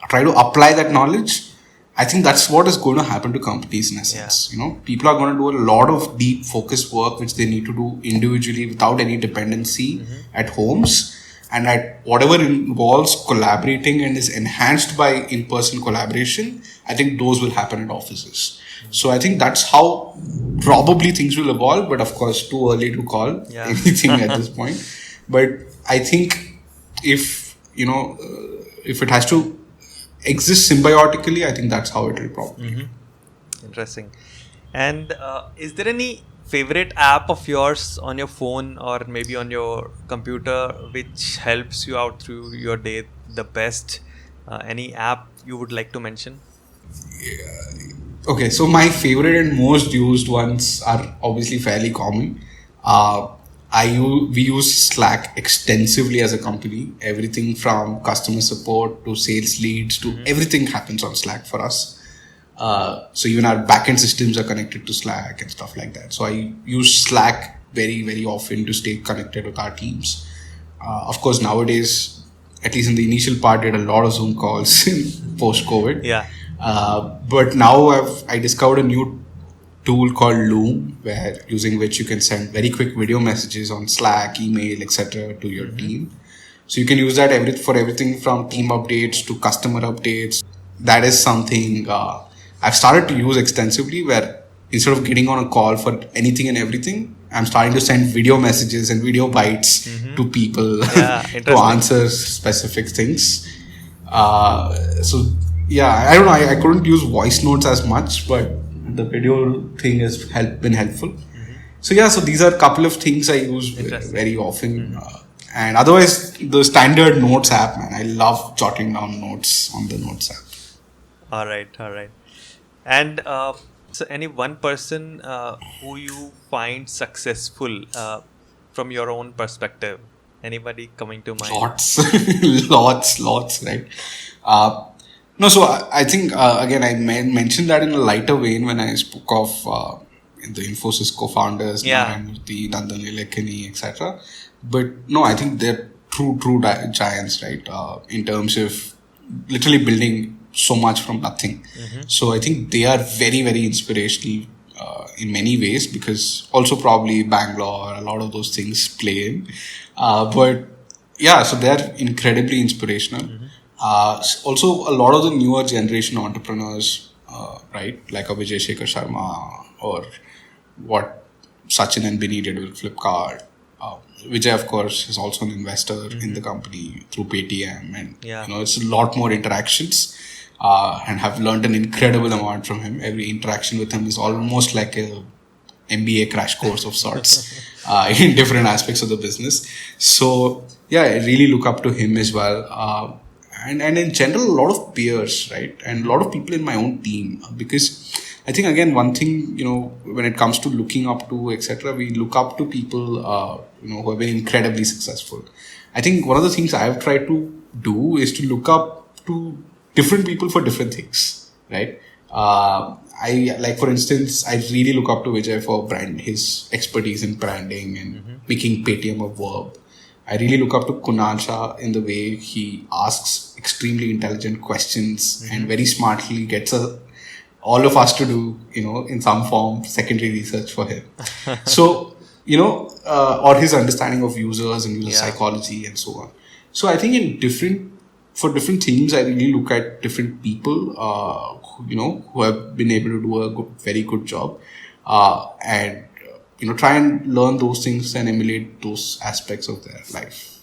try to apply that knowledge. I think that's what is going to happen to companies in a sense. People are going to do a lot of deep focused work which they need to do individually without any dependency at homes, and at whatever involves collaborating and is enhanced by in-person collaboration, I think those will happen at offices. So I think that's how probably things will evolve, but of course too early to call anything at this point. But I think if it has to exist symbiotically, I think that's how it will probably be. Interesting. And is there any favorite app of yours on your phone or maybe on your computer which helps you out through your day the best? Any app you would like to mention? Okay, so my favorite and most used ones are obviously fairly common. We use Slack extensively as a company. Everything from customer support to sales leads to everything happens on Slack for us. So even our backend systems are connected to Slack and stuff like that. So I use Slack very, very often to stay connected with our teams. Of course, nowadays, at least in the initial part, did a lot of Zoom calls post-COVID. Yeah. But now I discovered a new tool called Loom, using which you can send very quick video messages on Slack, email, etc. to your team. So you can use that for everything from team updates to customer updates. That is something I've started to use extensively, where instead of getting on a call for anything and everything, I'm starting to send video messages and video bites to people to answer specific things. So yeah, I don't know. I couldn't use voice notes as much, but the video thing has been helpful. So yeah, so these are a couple of things I use very often. And otherwise, the standard notes app, man. I love jotting down notes on the notes app. All right. And so any one person who you find successful from your own perspective? Anybody coming to mind? Lots, right? No, so I think, again, I mentioned that in a lighter vein when I spoke of the Infosys co-founders, Narayan-Murthy, Nandan Nilekani, etc. But no, I think they're true giants, right? In terms of literally building so much from nothing. So I think they are very, very inspirational in many ways, because also probably Bangalore, a lot of those things play in. But yeah, so they're incredibly inspirational. Also, a lot of the newer generation entrepreneurs, right, like a Vijay Shekhar Sharma, or what Sachin and Binny did with Flipkart. Vijay, of course, is also an investor in the company through Paytm, and it's a lot more interactions, and have learned an incredible amount from him. Every interaction with him is almost like a MBA crash course of sorts in different aspects of the business. So yeah, I really look up to him as well. And in general, a lot of peers, right? And a lot of people in my own team, because I think, again, one thing, when it comes to looking up to, etc., we look up to people, who have been incredibly successful. I think one of the things I've tried to do is to look up to different people for different things, right? For instance, I really look up to Vijay for his expertise in branding and making Paytm a verb. I really look up to Kunal Shah in the way he asks extremely intelligent questions and very smartly gets all of us to do, in some form, secondary research for him. So, or his understanding of users and user psychology and so on. So I think for different themes, I really look at different people, who have been able to do a very good job, and try and learn those things and emulate those aspects of their life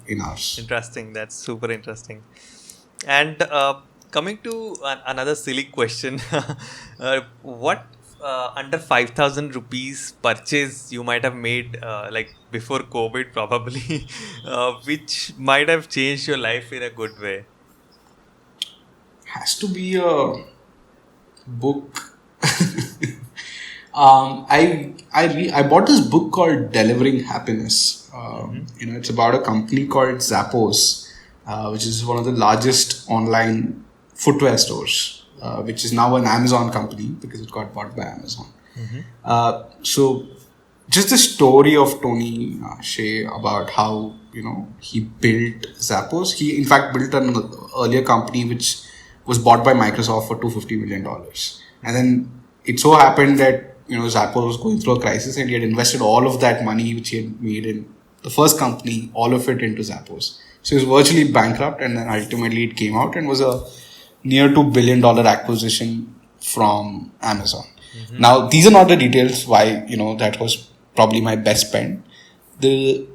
in ours. Interesting. That's super interesting. And coming to another silly question, what under 5,000 rupees purchase you might have made like before COVID probably, which might have changed your life in a good way? Has to be a book. I bought this book called Delivering Happiness. It's about a company called Zappos, which is one of the largest online footwear stores, which is now an Amazon company because it got bought by Amazon. So just the story of Tony Hsieh about how he built Zappos. He in fact built an earlier company which was bought by Microsoft for $250 million, and then it so happened that Zappos was going through a crisis, and he had invested all of that money which he had made in the first company, all of it into Zappos. So he was virtually bankrupt, and then ultimately it came out and was a near $2 billion acquisition from Amazon. Now, these are not the details why that was probably my best spend. The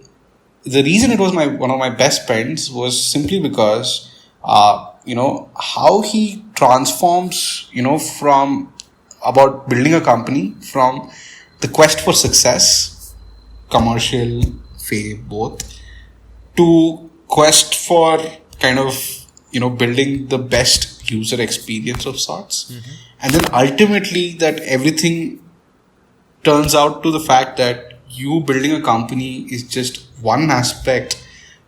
reason it was one of my best spends was simply because how he transforms from about building a company from the quest for success, commercial fame both, to quest for kind of building the best user experience of sorts, and then ultimately that everything turns out to the fact that you building a company is just one aspect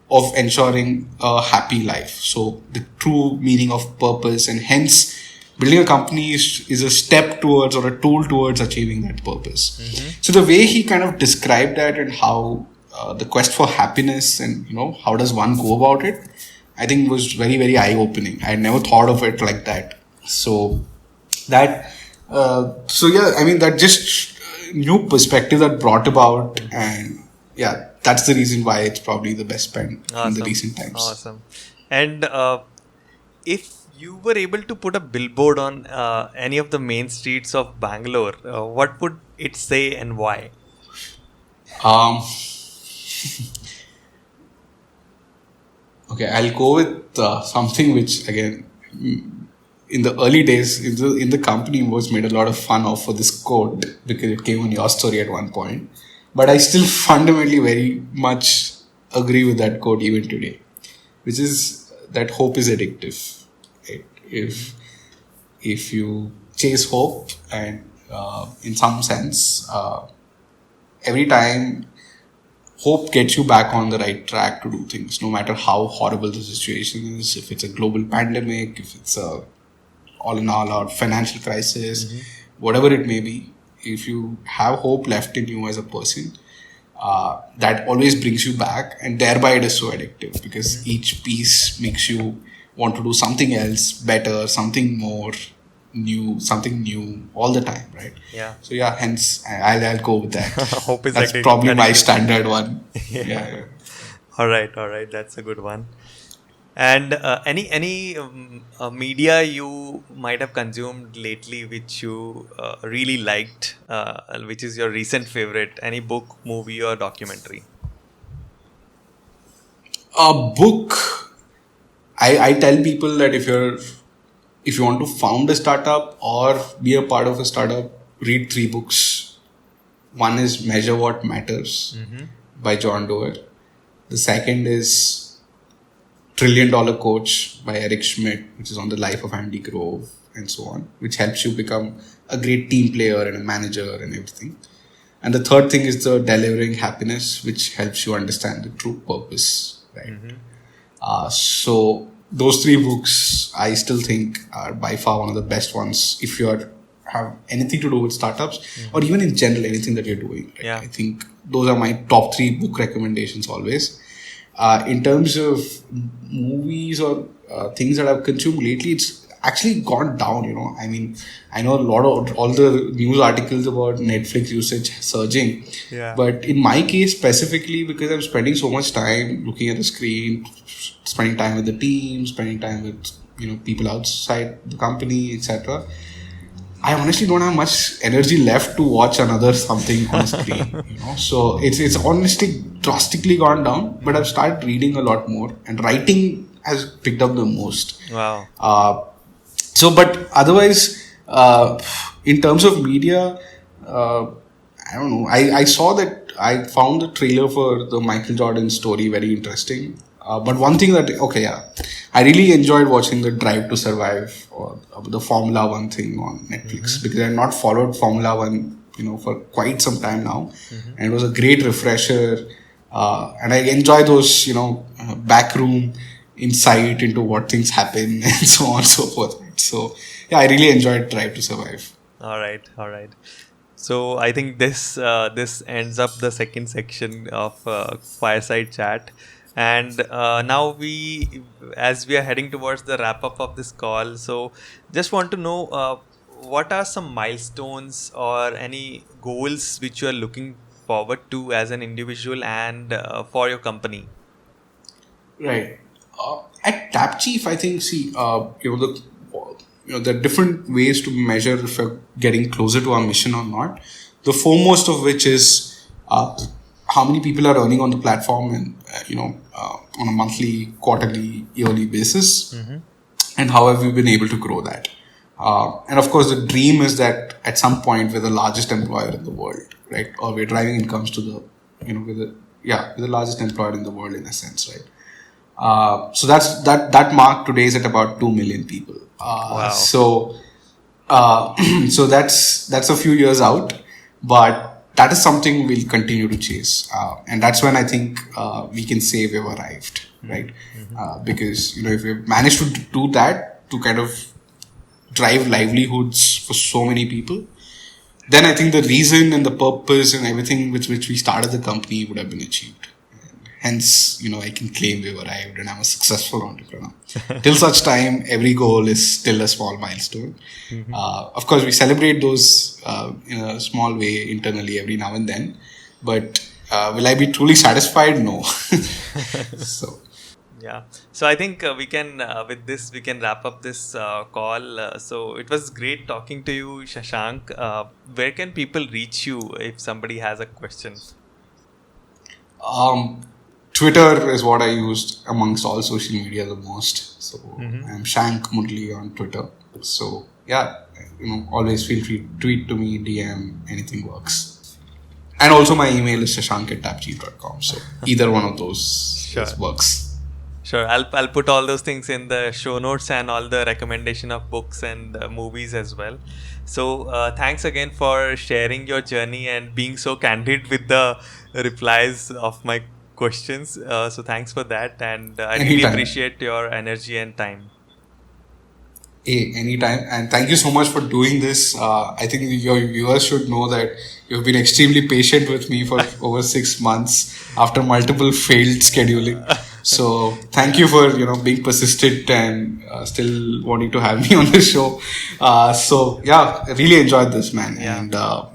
of ensuring a happy life. So the true meaning of purpose, and hence building a company is a step towards or a tool towards achieving that purpose. So the way he kind of described that and how the quest for happiness and how does one go about it, I think was very, very eye-opening. I had never thought of it like that. So that that just new perspective that brought about, and that's the reason why it's probably the best spend in the recent times. Awesome. And if you were able to put a billboard on any of the main streets of Bangalore, what would it say and why? Okay, I'll go with something which, again, in the early days in the company was made a lot of fun of for this quote because it came on your story at one point. But I still fundamentally very much agree with that quote even today, which is that hope is addictive. If you chase hope, and in some sense, every time hope gets you back on the right track to do things, no matter how horrible the situation is, if it's a global pandemic, if it's a all in all out financial crisis, whatever it may be, if you have hope left in you as a person, that always brings you back, and thereby it is so addictive because each piece makes you want to do something else better, something more new, something new all the time, right? Yeah. So hence I'll go with that. Hope is that's addictive. probably my standard one. Yeah. All right, that's a good one. And any media you might have consumed lately which you really liked, which is your recent favorite? Any book, movie, or documentary? A book. I tell people that if you want to found a startup or be a part of a startup, read 3 books. One is Measure What Matters by John Doerr. The second is $1 Trillion Coach by Eric Schmidt, which is on the life of Andy Grove and so on, which helps you become a great team player and a manager and everything. And the third thing is the Delivering Happiness, which helps you understand the true purpose, right? So those 3 books I still think are by far one of the best ones if you have anything to do with startups or even in general anything that you're doing. Right? I think those are my top 3 book recommendations always. In terms of movies or things that I've consumed lately, it's actually gone down, I mean, I know a lot of all the news articles about Netflix usage surging. But in my case specifically, because I'm spending so much time looking at the screen, spending time with the team, spending time with people outside the company, etc., I honestly don't have much energy left to watch another something on the screen. So it's honestly drastically gone down. But I've started reading a lot more, and writing has picked up the most. Wow. So, but otherwise, in terms of media, I don't know. I saw that I found the trailer for the Michael Jordan story very interesting. But one thing that, okay, yeah, I really enjoyed watching the Drive to Survive or the Formula One thing on Netflix because I had not followed Formula One, for quite some time now. And it was a great refresher. And I enjoy those, backroom insight into what things happen and so on and so forth. So, yeah, I really enjoyed Drive to Survive. All right. So I think this ends up the second section of fireside chat, and now as we are heading towards the wrap up of this call, so just want to know what are some milestones or any goals which you are looking forward to as an individual and for your company. Right. At TapChief, I think, there are different ways to measure if we're getting closer to our mission or not. The foremost of which is how many people are earning on the platform and, on a monthly, quarterly, yearly basis. And how have we been able to grow that? And of course, the dream is that at some point we're the largest employer in the world, right? Or we're driving incomes to we're the largest employer in the world in a sense, right? So that mark today is at about 2 million people. Wow. So that's a few years out, but that is something we'll continue to chase. And that's when I think we can say we've arrived, right? Because, if we've managed to do that, to kind of drive livelihoods for so many people, then I think the reason and the purpose and everything with which we started the company would have been achieved. Hence, I can claim we've arrived and I'm a successful entrepreneur. Till such time, every goal is still a small milestone. Of course, we celebrate those in a small way internally every now and then. But will I be truly satisfied? No. So. Yeah. So I think we can, with this, we can wrap up this call. So it was great talking to you, Shashank. Where can people reach you if somebody has a question? Twitter is what I used amongst all social media the most. So I'm Shank Murli on Twitter. So yeah, always feel free to tweet to me, DM, anything works. And also my email is shashank@tapchief.com. So either one of those works. Sure, I'll put all those things in the show notes and all the recommendation of books and movies as well. So thanks again for sharing your journey and being so candid with the replies of my questions. So thanks for that, and I really appreciate your energy and time. Hey, anytime, and thank you so much for doing this. I think your viewers should know that you've been extremely patient with me for over 6 months after multiple failed scheduling. So thank you for being persistent and still wanting to have me on the show. So yeah, I really enjoyed this, man,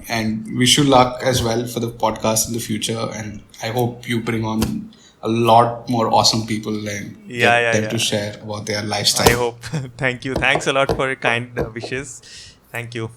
and wish you luck as well for the podcast in the future. And I hope you bring on a lot more awesome people and get them to share about their lifestyle. I hope. Thank you. Thanks a lot for your kind wishes. Thank you.